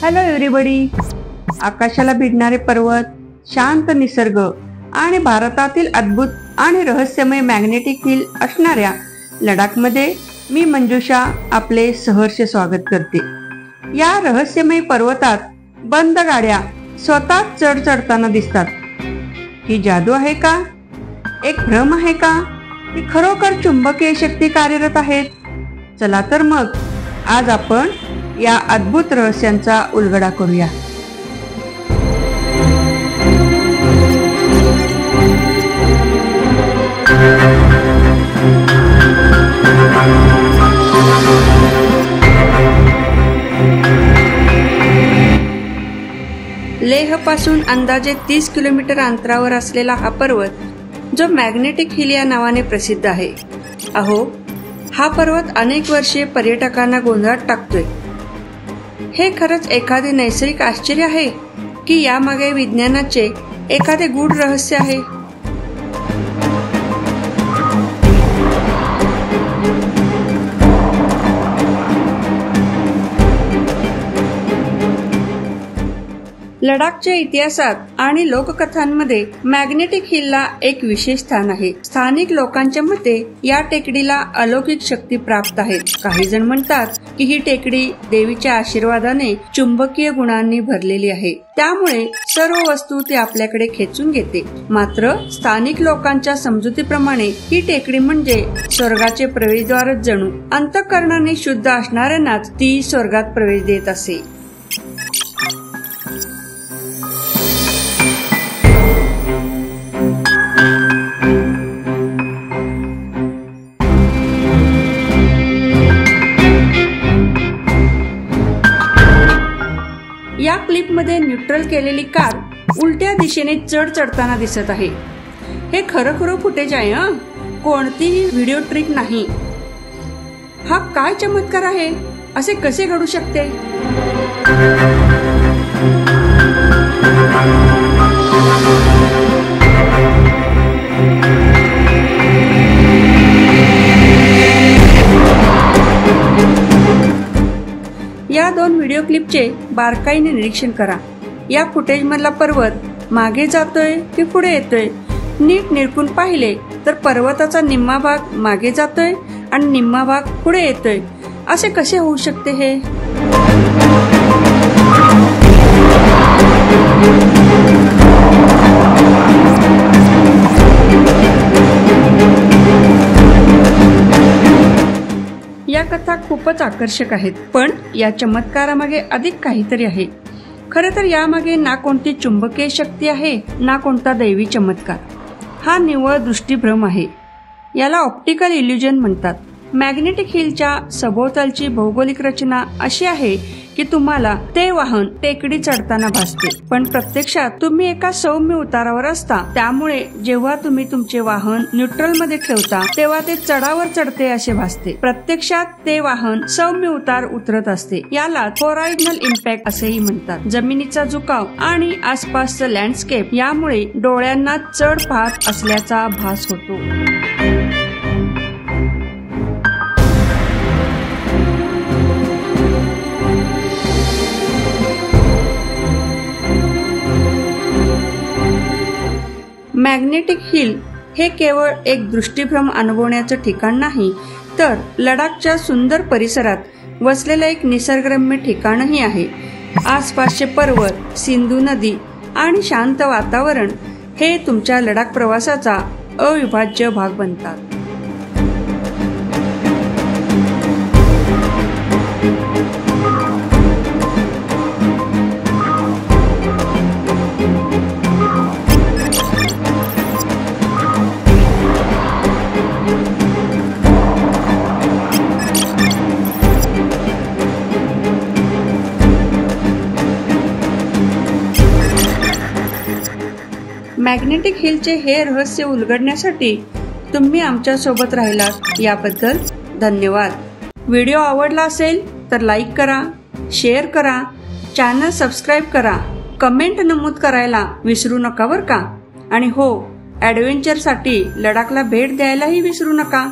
Hello everybody. आकाशाला भिडणारे पर्वत, शांत निसर्ग आणि भारतातील अद्भुत आणि रहस्यमय मॅग्नेटिक हिल असणाऱ्या लडाखमध्ये मी मंजुषा आपले सहर्ष स्वागत करते. या रहस्यमय पर्वतात बंद गाड्या स्वतःच चढताना दिसतात. ही जादू आहे का? एक भ्रम आहे का? ही खरोखर चुंबकीय शक्ती कार्यरत आहेत? चला तर मग आज आपण या अद्भुत रहस्यांचा उलगडा करूया. लेह पासून अंदाजे 30 किलोमीटर अंतरावर असलेला हा पर्वत जो मॅग्नेटिक हिल या नावाने प्रसिद्ध आहे. अहो, हा पर्वत अनेक वर्षे पर्यटकांना गोंधळात टाकतोय. हे खरंच एखादे नैसर्गिक आश्चर्य आहे की यामागे विज्ञानाचे एखादे गूढ रहस्य आहे? लडाखच्या इतिहासात आणि लोककथांमध्ये मॅग्नेटिक हिलला एक विशेष स्थान आहे. स्थानिक लोकांच्या मते या टेकडीला अलौकिक शक्ती प्राप्त आहे. काही जण म्हणतात की ही टेकडी देवीच्या आशीर्वादाने चुंबकीय गुणांनी भरलेली आहे, त्यामुळे सर्व वस्तू ती आपल्याकडे खेचून घेते. मात्र स्थानिक लोकांच्या समजुतीप्रमाणे ही टेकडी म्हणजे स्वर्गाचे प्रवेशद्वारच जणू. अंतःकरणाने शुद्ध असणाऱ्यांनाच ती स्वर्गात प्रवेश देत असे. या क्लिप मध्ये न्यूट्रल केलेली कार उलट्या दिशेने चढताना दिसत आहे. हे खरं फुटेज आहे, कोणतीही व्हिडिओ ट्रिक नाही. हा काय चमत्कार आहे? असे कसे घडू शकते? या 2 व्हिडिओ क्लिपचे बारकाईने निरीक्षण करा. या फुटेज मधला पर्वत मागे जातोय की पुढे येतोय? नीट निरखून पाहिले तर पर्वताचा निम्मा भाग मागे जातोय आणि निम्मा भाग पुढे येतोय. असे कसे होऊ शकते हे? या कथा खूपच आकर्षक आहेत, पण या चमत्कारामागे अधिक काहीतरी आहे. खरं तर यामागे ना कोणती चुंबकीय शक्ती आहे ना कोणता दैवी चमत्कार. हा निव्वळ दृष्टीभ्रम आहे. याला ऑप्टिकल इल्युजन म्हणतात. मॅग्नेटिक हिलच्या सभोवतालची भौगोलिक रचना अशी आहे की तुम्हाला ते वाहन टेकडी चढताना भासते, पण प्रत्यक्षात तुम्ही एका सौम्य उतारावर असता. त्यामुळे जेव्हा तुम्ही तुमचे वाहन न्यूट्रल मध्ये ठेवता तेव्हा ते चढावर चढते असे भासते. प्रत्यक्षात ते वाहन सौम्य उतार उतरत असते. याला होरायझोनल इम्पॅक्ट असेही म्हणतात. जमिनीचा झुकाव आणि आसपासचं लँडस्केप यामुळे डोळ्यांना चढ पाहत असल्याचा भास होतो. मॅग्नेटिक हिल हे केवळ एक दृष्टीभ्रम अनुभवण्याचं ठिकाण नाही, तर लडाखच्या सुंदर परिसरात वसलेलं एक निसर्गरम्य ठिकाणही आहे. आसपासचे पर्वत, सिंधू नदी आणि शांत वातावरण हे तुमच्या लडाख प्रवासाचा अविभाज्य भाग बनतात. मॅग्नेटिक हिलचे हे रहस्य उलगडण्यासाठी तुम्ही आमच्या सोबत राहिलात याबद्दल धन्यवाद. व्हिडिओ आवडला असेल तर लाईक करा, शेअर करा, चॅनल सबस्क्राईब करा, कमेंट नमूद करायला विसरू नका बरं का. आणि हो, ॲडव्हेंचरसाठी लडाखला भेट द्यायलाही विसरू नका.